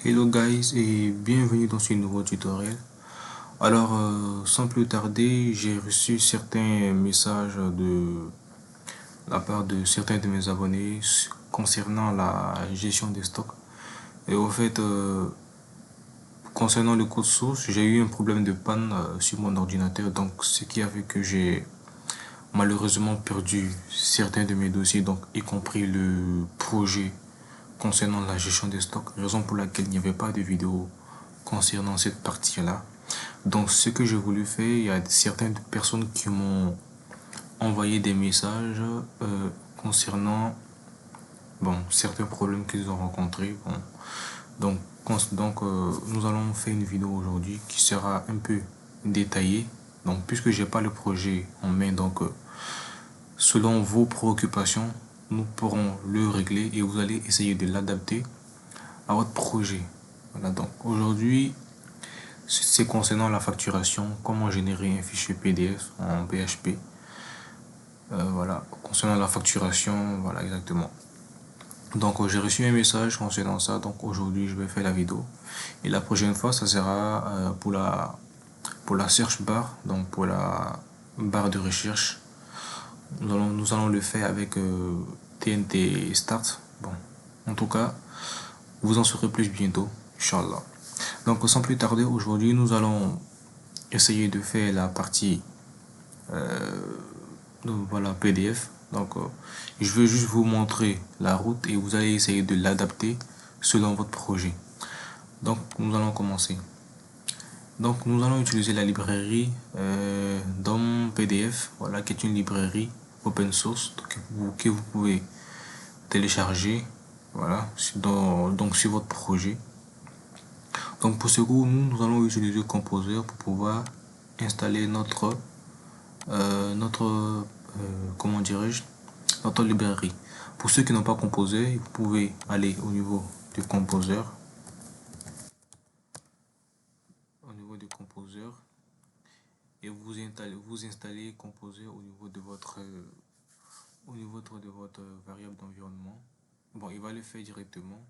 Hello guys et bienvenue dans ce nouveau tutoriel. Alors sans plus tarder, j'ai reçu certains messages de la part de certains de mes abonnés concernant la gestion des stocks. Et au fait, concernant le code source, j'ai eu un problème de panne sur mon ordinateur, donc ce qui a fait que j'ai malheureusement perdu certains de mes dossiers, donc y compris le projet concernant la gestion des stocks, raison pour laquelle il n'y avait pas de vidéo concernant cette partie-là. Donc ce que j'ai voulu faire, il y a certaines personnes qui m'ont envoyé des messages concernant certains problèmes qu'ils ont rencontrés. Donc nous allons faire une vidéo aujourd'hui qui sera un peu détaillée. Donc puisque j'ai pas le projet en main, selon vos préoccupations, nous pourrons le régler et vous allez essayer de l'adapter à votre projet. Voilà, donc aujourd'hui, c'est concernant la facturation, comment générer un fichier PDF en PHP. Voilà, concernant la facturation, voilà exactement. Donc j'ai reçu un message concernant ça, donc aujourd'hui je vais faire la vidéo. Et la prochaine fois, ça sera pour la search bar, donc pour la barre de recherche. Nous allons le faire avec TNT Start. Bon, en tout cas, vous en saurez plus bientôt, Inch'Allah. Donc sans plus tarder, aujourd'hui nous allons essayer de faire la partie voilà, PDF. Je vais juste vous montrer la route et vous allez essayer de l'adapter selon votre projet. Donc nous allons commencer. Donc nous allons utiliser la librairie DOM PDF, voilà, qui est une librairie open source que vous pouvez télécharger, voilà, donc sur votre projet. Donc pour ce coup, nous allons utiliser Composer pour pouvoir installer comment dirais-je, notre librairie. Pour ceux qui n'ont pas Composer, vous pouvez aller au niveau du Composer, et vous installez Composer au niveau de votre variable d'environnement. Bon, il va le faire directement.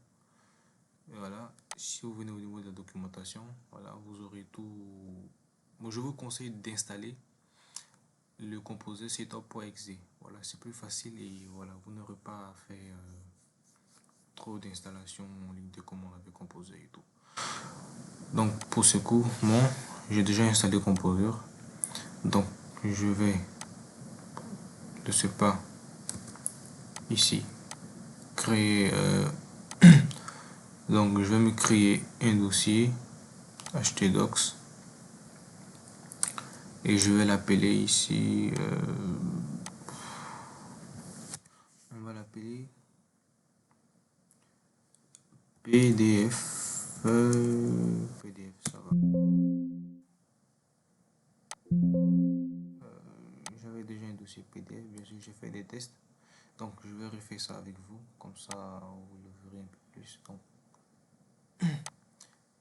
Et voilà, si vous venez au niveau de la documentation, voilà, vous aurez tout. Moi, je vous conseille d'installer le Composer setup.exe. Voilà, c'est plus facile et voilà, vous n'aurez pas à faire trop d'installation en ligne de commande avec Composer et tout. Donc pour ce coup, moi, j'ai déjà installé Composer. Donc je vais de ce pas ici créer donc je vais me créer un dossier htdocs et je vais l'appeler ici on va l'appeler PDF PDF, ça va. J'avais déjà un dossier PDF, bien sûr j'ai fait des tests, donc je vais refaire ça avec vous, comme ça vous le verrez un peu plus. Donc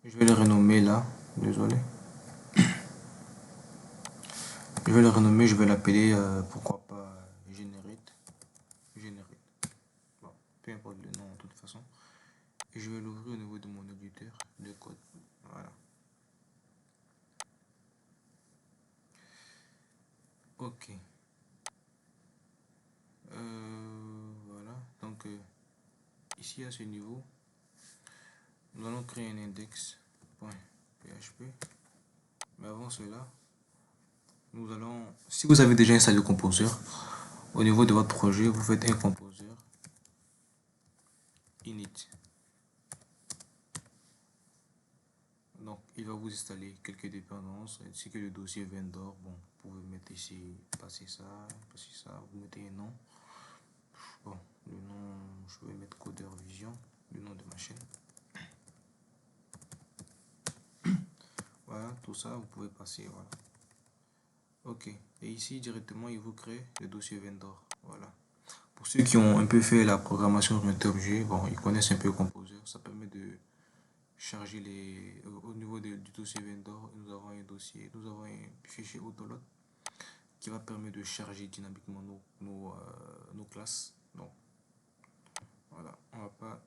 je vais le renommer là, désolé. Je vais le renommer, je vais l'appeler, pourquoi pas, Generate. Bon, peu importe le nom de toute façon. Et je vais l'ouvrir au niveau de mon éditeur de code. Voilà. Ok. Voilà. Donc, ici à ce niveau, nous allons créer un index.php. Mais avant cela, nous allons, si vous avez déjà installé le Composer, au niveau de votre projet, vous faites un Composer init. Donc, il va vous installer quelques dépendances, ainsi que le dossier vendor. Bon, vous pouvez mettre ici, passer ça, vous mettez un nom. Bon, le nom, je vais mettre Codeur Vision, le nom de ma chaîne. Voilà, tout ça, vous pouvez passer, voilà. Ok, et ici, directement, il vous crée le dossier vendor, voilà. Pour ceux qui ont un peu fait la programmation orientée objet, bon, ils connaissent un peu Composer, ça permet de charger au niveau du dossier vendor, nous avons un fichier autoload qui va permettre de charger dynamiquement nos classes. Donc voilà, on va pas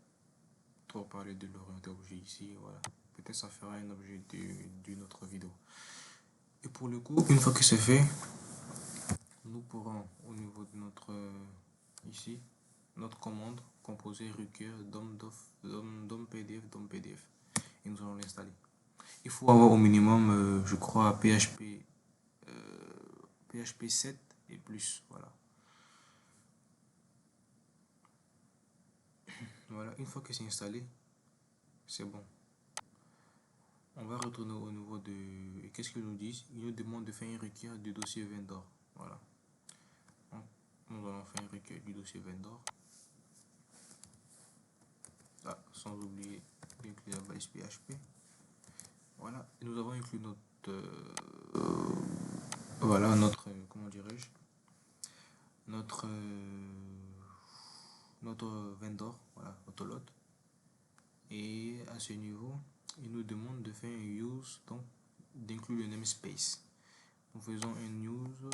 trop parler de l'orienté objet ici, voilà. Peut-être ça fera un objet d'une autre vidéo. Et pour le coup, une fois que c'est fait, nous pourrons au niveau de notre ici, notre commande composer require dom pdf dom pdf et nous allons l'installer. Il faut avoir au minimum, je crois, PHP 7 et plus, voilà. Voilà, une fois que c'est installé, c'est bon. On va retourner au niveau de... Qu'est-ce qu'ils nous disent? Ils nous demandent de faire un requête du dossier vendor. Voilà. Donc, nous allons faire un requête du dossier vendor. Là, sans oublier d'inclure la base PHP. Voilà. Et nous avons inclus notre... voilà, notre... comment dirais-je? Notre vendor. Voilà, Autolot. Et à ce niveau, il nous demande de faire un use, donc d'inclure le namespace. Nous faisons un use,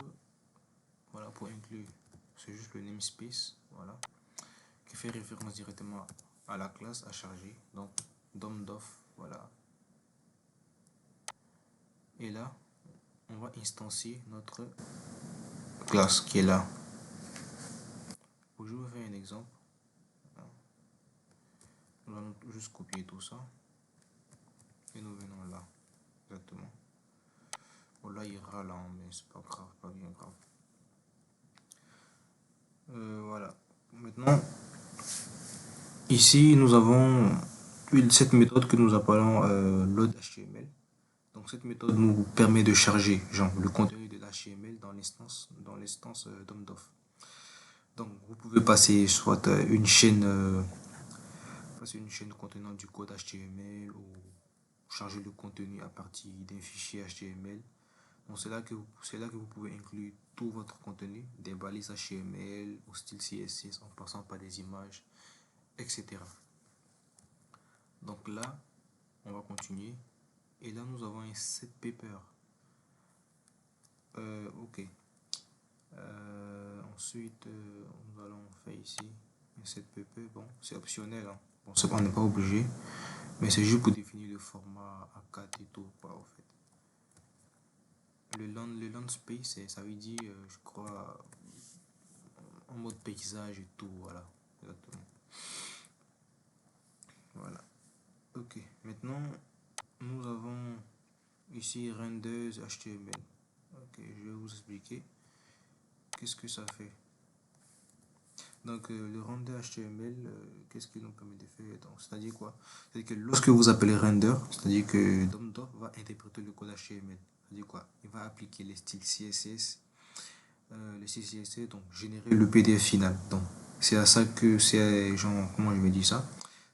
voilà, pour inclure, c'est juste le namespace, voilà, qui fait référence directement à la classe à charger, donc domdof, voilà. Et là, on va instancier notre classe qui est là. Je vais faire un exemple. Nous allons juste copier tout ça et nous venons là, exactement. Bon, là il ira là, mais c'est pas grave, pas bien grave. Voilà. Maintenant, ici nous avons cette méthode que nous appelons load.html. Donc cette méthode nous permet de charger genre, le contenu de l'HTML dans l'instance DOM-DOF. Donc vous pouvez passer soit une chaîne contenant du code HTML ou charger le contenu à partir d'un fichier HTML. Donc c'est là que vous pouvez inclure tout votre contenu, des balises HTML au style CSS en passant par des images, etc. Donc là, on va continuer. Et là, nous avons un set paper. Ok. Ensuite, nous allons faire ici un set pp. Bon, c'est optionnel. Hein. Bon, on n'est pas obligé. Mais c'est juste pour définir le format A4 et tout. Pas, au fait. Le land space, ça veut dire, je crois, en mode paysage et tout. Voilà. Exactement. Voilà. Ok. Maintenant, nous avons ici renders HTML. Ok, je vais vous expliquer. Qu'est-ce que ça fait? Donc le render HTML, qu'est-ce qu'il nous permet de faire? C'est-à-dire quoi? C'est-à-dire que lorsque vous appelez render, c'est-à-dire que DOM-DOF va interpréter le code HTML. C'est-à-dire quoi? Il va appliquer les styles CSS, donc générer le PDF final. Donc c'est à ça que c'est, genre, comment je vais dire ça?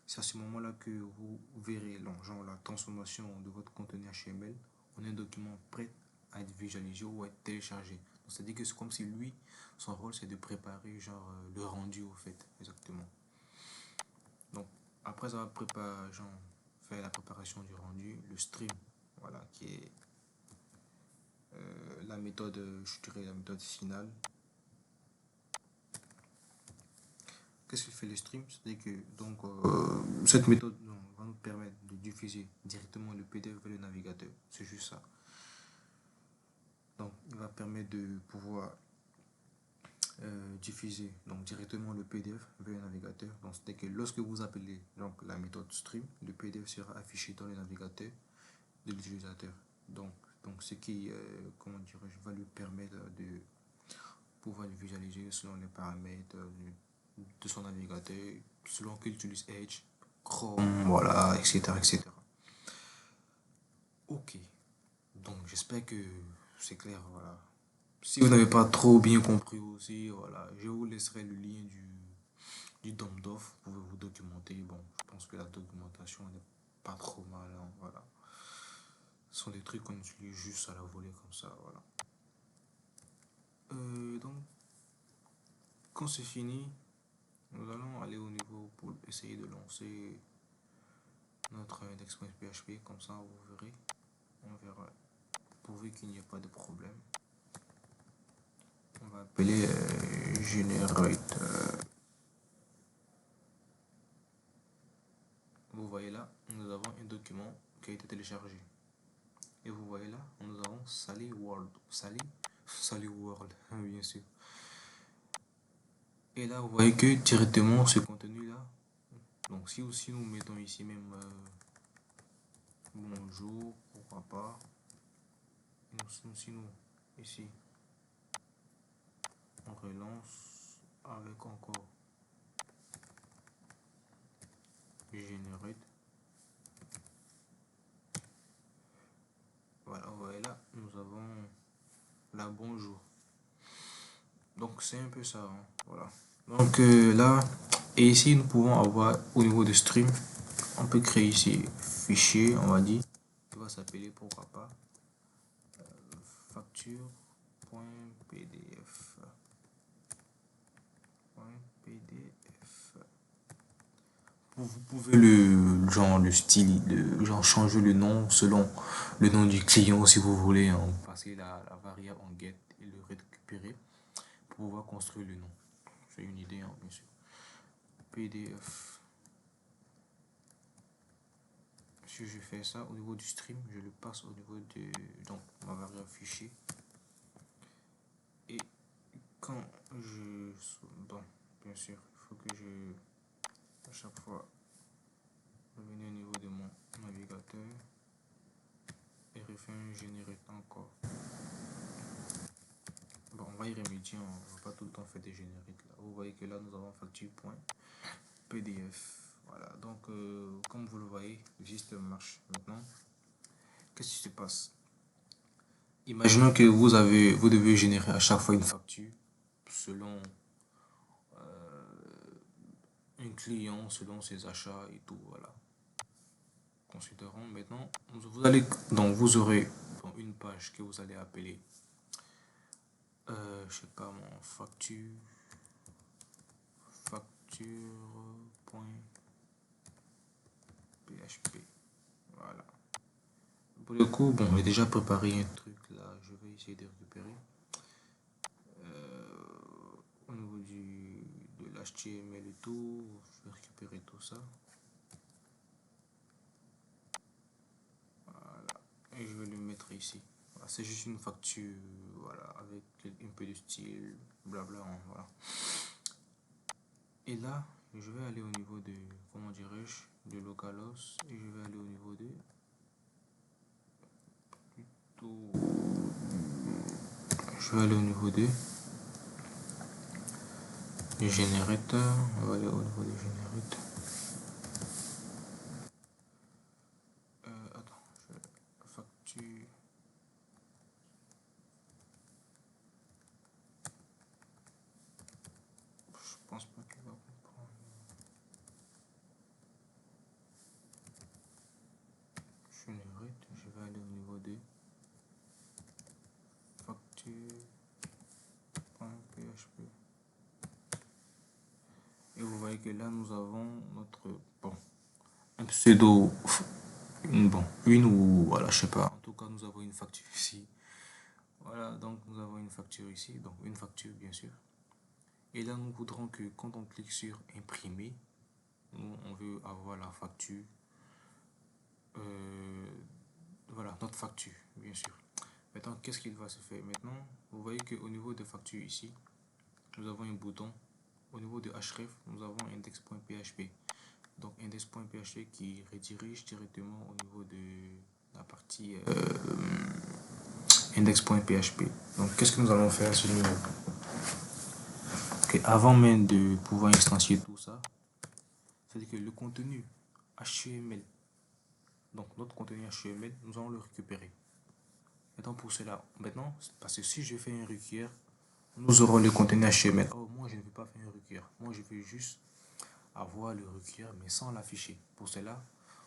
C'est à ce moment-là que vous verrez genre, la transformation de votre contenu HTML en un document prêt à être visualisé ou à être téléchargé. C'est-à-dire que c'est comme si lui, son rôle, c'est de préparer genre le rendu au fait, exactement. Donc, après avoir préparé, genre, fait la préparation du rendu, le stream, voilà, qui est la méthode, je dirais la méthode finale. Qu'est-ce que fait le stream? C'est-à-dire que donc, cette méthode va nous permettre de diffuser directement le PDF vers le navigateur. C'est juste ça. Donc, il va permettre de pouvoir diffuser donc directement le PDF vers le navigateur. Donc, c'est que lorsque vous appelez donc, la méthode stream, le PDF sera affiché dans le navigateur de l'utilisateur. Donc, ce qui comment dirais-je, va lui permettre de pouvoir le visualiser selon les paramètres de son navigateur, selon qu'il utilise Edge, Chrome, voilà, etc. etc. Ok, donc j'espère que c'est clair, voilà. Si vous n'avez pas trop bien compris aussi, voilà, je vous laisserai le lien du DOM-DOF. Vous pouvez vous documenter. Bon, je pense que la documentation n'est pas trop mal. Hein, voilà. Ce sont des trucs qu'on utilise juste à la volée comme ça. Voilà. Donc, quand c'est fini, nous allons aller au niveau pour essayer de lancer notre index.php. Comme ça, vous verrez. On verra. Pourvu qu'il n'y ait pas de problème. On va appeler generate. un document qui a été téléchargé. Et vous voyez là, nous avons Sally World. Sally World, bien sûr. Et là, vous voyez que directement ce contenu-là, donc si aussi nous mettons ici même bonjour, pourquoi pas. Si nous, ici, on relance avec encore Generate. Voilà, vous voyez là, nous avons la bonjour. Donc c'est un peu ça, hein, voilà. Donc là, et ici nous pouvons avoir au niveau de stream, on peut créer ici fichier, on va dire, qui va s'appeler pourquoi pas facture.pdf. Vous pouvez le style, genre changer le nom selon le nom du client si vous voulez, hein, passer la variable en get et le récupérer pour pouvoir construire le nom. C'est une idée, hein, bien sûr. PDF. Si je fais ça au niveau du stream, je le passe au niveau de donc ma variable fichier. Et quand je bon, bien sûr, il faut que je à chaque fois revenir au niveau de mon navigateur et refaire un généré encore. Bon, on va y remédier, on va pas tout le temps faire des génériques là. Vous voyez que là nous avons facture.pdf. Voilà, donc comme vous le voyez, le système marche. Maintenant, qu'est-ce qui se passe? Imaginons que vous devez générer à chaque fois une facture selon un client, selon ses achats et tout, voilà. Considérons maintenant, vous aurez une page que vous allez appeler, je sais pas mon facture.php. Voilà. Pour le coup, bon, j'ai déjà préparé un truc là, je vais essayer de récupérer. Au niveau de l'HTML et tout, je vais récupérer tout ça. Voilà. Et je vais le mettre ici. Voilà, c'est juste une facture, voilà, avec un peu de style, blabla, voilà. Et là, je vais aller au niveau de, comment dirais-je, de localhost, et je vais aller au niveau de je vais aller au niveau de générateur, on va aller au niveau des générateurs. Attends, facture. Je pense pas qu'il va comprendre. Générate, je vais aller au niveau de facture.php. Et vous voyez que là nous avons notre un pseudo, une ou voilà, je sais pas. En tout cas, nous avons une facture ici. Voilà, donc nous avons une facture ici, donc une facture bien sûr. Et là, nous voudrons que quand on clique sur imprimer, nous on veut avoir la facture. Voilà, notre facture, bien sûr. Maintenant, qu'est-ce qu'il va se faire? Maintenant, vous voyez qu'au niveau de facture ici, nous avons un bouton. Au niveau de href, nous avons index.php. Donc index.php qui redirige directement au niveau de la partie index.php. Donc qu'est-ce que nous allons faire à ce niveau? Okay, avant même de pouvoir instancier tout ça, c'est-à-dire que le contenu HTML, donc notre contenu HTML, nous allons le récupérer. Maintenant pour cela, parce que si je fais un require, nous aurons le contenu HTML. Oh, moi je ne veux pas faire un require. Moi je veux juste avoir le require mais sans l'afficher. Pour cela,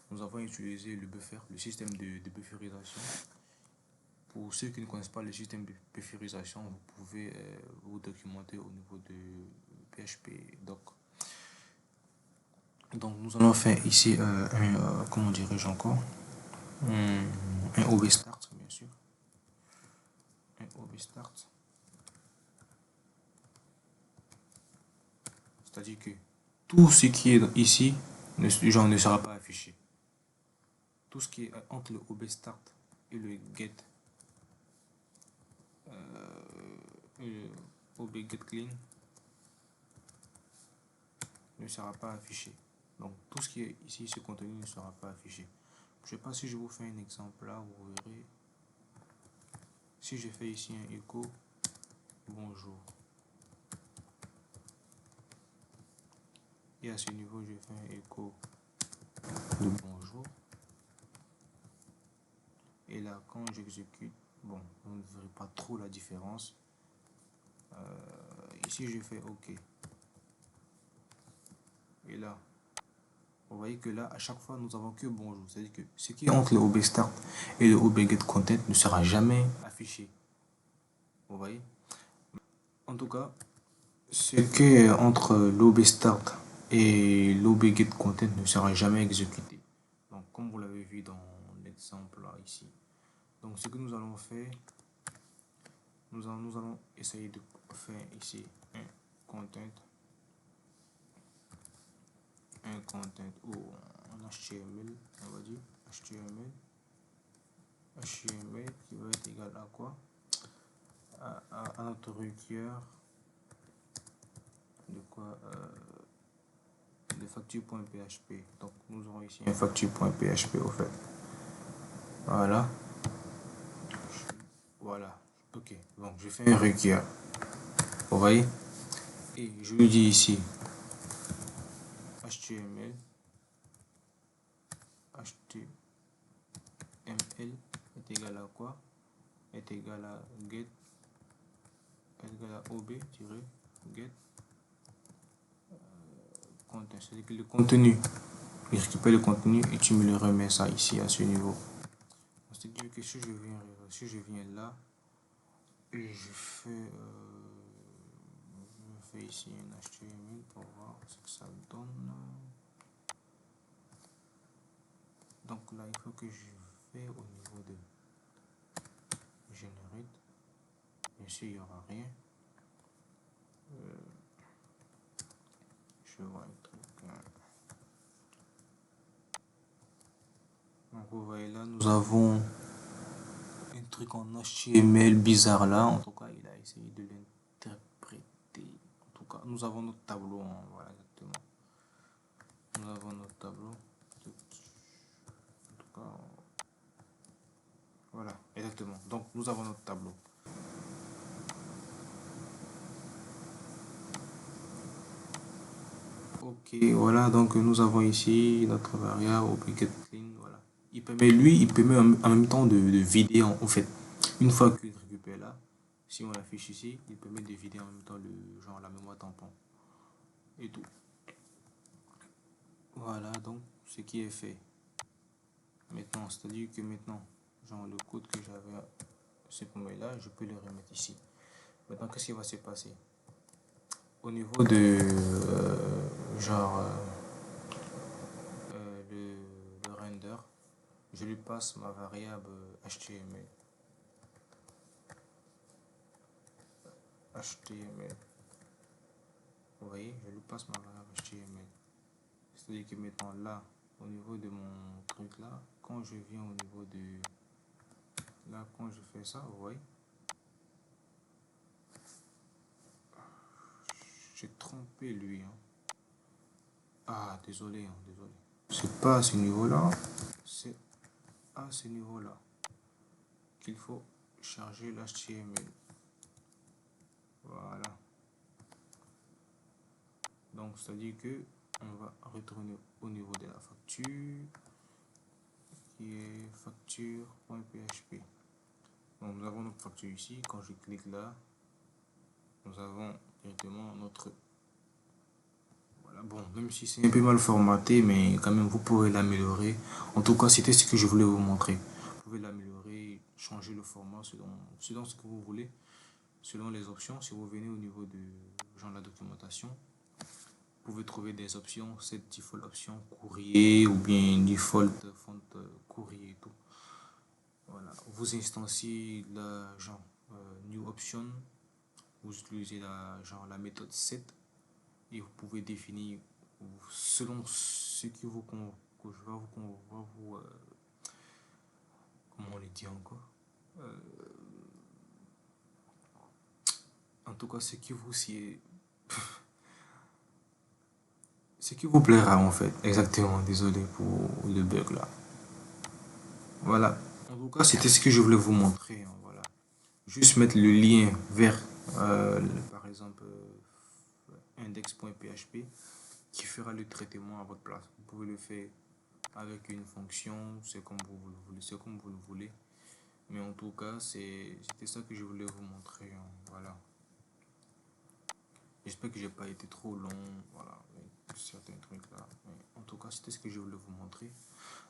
nous avons utilisé le buffer, le système de bufferisation. Pour ceux qui ne connaissent pas le système de bufferisation, vous pouvez vous documenter au niveau de PHP doc. Donc nous allons faire ici comment dirais-je encore, un OB start bien sûr, un OB start. C'est-à-dire que tout ce qui est ici ne sera pas affiché. tout ce qui est entre le obstart et le get, et le obgetClean ne sera pas affiché. Donc tout ce qui est ici, ce contenu ne sera pas affiché. Je sais pas si je vous fais un exemple là, vous verrez. Si je fais ici un écho bonjour, et à ce niveau je fais un écho de bonjour, et là quand j'exécute, bon, vous ne verrez pas trop la différence. Ici je fais OK, et là vous voyez que là à chaque fois nous avons que bonjour, c'est à dire que ce qui est entre le obstart et le obgetContent ne sera jamais affiché, vous voyez. En tout cas, ce qui est entre l'obstart et l'obgetContent ne sera jamais exécuté. Donc comme vous l'avez vu dans l'exemple là ici. Donc ce que nous allons faire, nous allons essayer de faire ici un content ou en HTML, on va dire HTML qui va être égal à quoi, à notre require de quoi, de facture.php. Donc nous aurons ici un facture.php au fait. Voilà, voilà, ok. Donc je fais un require, vous voyez, et je lui dis ici HTML est égal à quoi, est égal à get, est égal à ob-get content, c'est-à-dire que le contenu, il récupère le contenu et tu me le remets ça ici à ce niveau. C'est-à-dire que si je viens là et je fais ici un HTML pour voir ce que ça donne. Donc là il faut que je fais au niveau de generate. Bien sûr il n'y aura rien. Je vois un truc. Donc vous voyez là, nous avons un truc en HTML bizarre là. En tout cas, il a essayé de l'interpréter. En tout cas, nous avons notre tableau. Hein, voilà, exactement. Nous avons notre tableau. En tout cas, voilà, exactement. Donc, nous avons notre tableau. Ok, voilà. Donc, nous avons ici notre variable obgetClean. Voilà. Il permet en même temps de vider en fait. Une fois qu'il récupère là, si on l'affiche ici, il permet de vider en même temps la mémoire tampon et tout. Voilà donc ce qui est fait. Maintenant, c'est-à-dire que maintenant, genre le code que j'avais supprimé là, je peux le remettre ici. Maintenant, qu'est-ce qui va se passer? Au niveau de le render, je lui passe ma variable HTML. Vous voyez, je lui passe ma variable HTML. C'est-à-dire que maintenant là, au niveau de mon truc là, quand je viens au niveau de là, quand je fais ça, vous voyez, j'ai trompé lui. Hein. Ah, désolé, hein, désolé. C'est pas à ce niveau-là, c'est à ce niveau-là qu'il faut charger l'HTML. Voilà. Donc, c'est-à-dire que on va retourner au niveau de la facture, qui est facture.php. Donc, nous avons notre facture ici. Quand je clique là, nous avons directement notre... Voilà, bon, même si c'est un peu mal formaté, mais quand même, vous pourrez l'améliorer. En tout cas, c'était ce que je voulais vous montrer. Vous pouvez l'améliorer, changer le format selon ce que vous voulez, selon les options. Si vous venez au niveau de la documentation, vous pouvez trouver des options, cette default option courrier ou bien default font courrier et tout. Voilà, vous instanciez la new option, vous utilisez la méthode set et vous pouvez définir selon ce qui vous dire encore? Euh, En tout cas, ce qui vous plaira en fait. Exactement, désolé pour le bug là. Voilà. En tout cas, c'était ce que je voulais vous montrer, hein, voilà. Juste mettre le lien vers, par exemple, index.php qui fera le traitement à votre place. Vous pouvez le faire avec une fonction, c'est comme vous le voulez, c'est comme vous le voulez. Mais en tout cas, c'était ça que je voulais vous montrer, hein, voilà. J'espère que j'ai pas été trop long, voilà, avec certains trucs là. Mais en tout cas, c'était ce que je voulais vous montrer.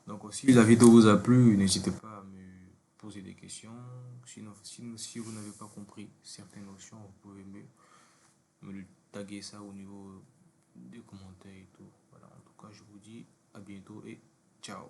Donc, si la vidéo vous a plu, n'hésitez pas à me poser des questions. Sinon, si vous n'avez pas compris certaines notions, vous pouvez me taguer ça au niveau des commentaires et tout. Voilà, en tout cas, je vous dis à bientôt et ciao.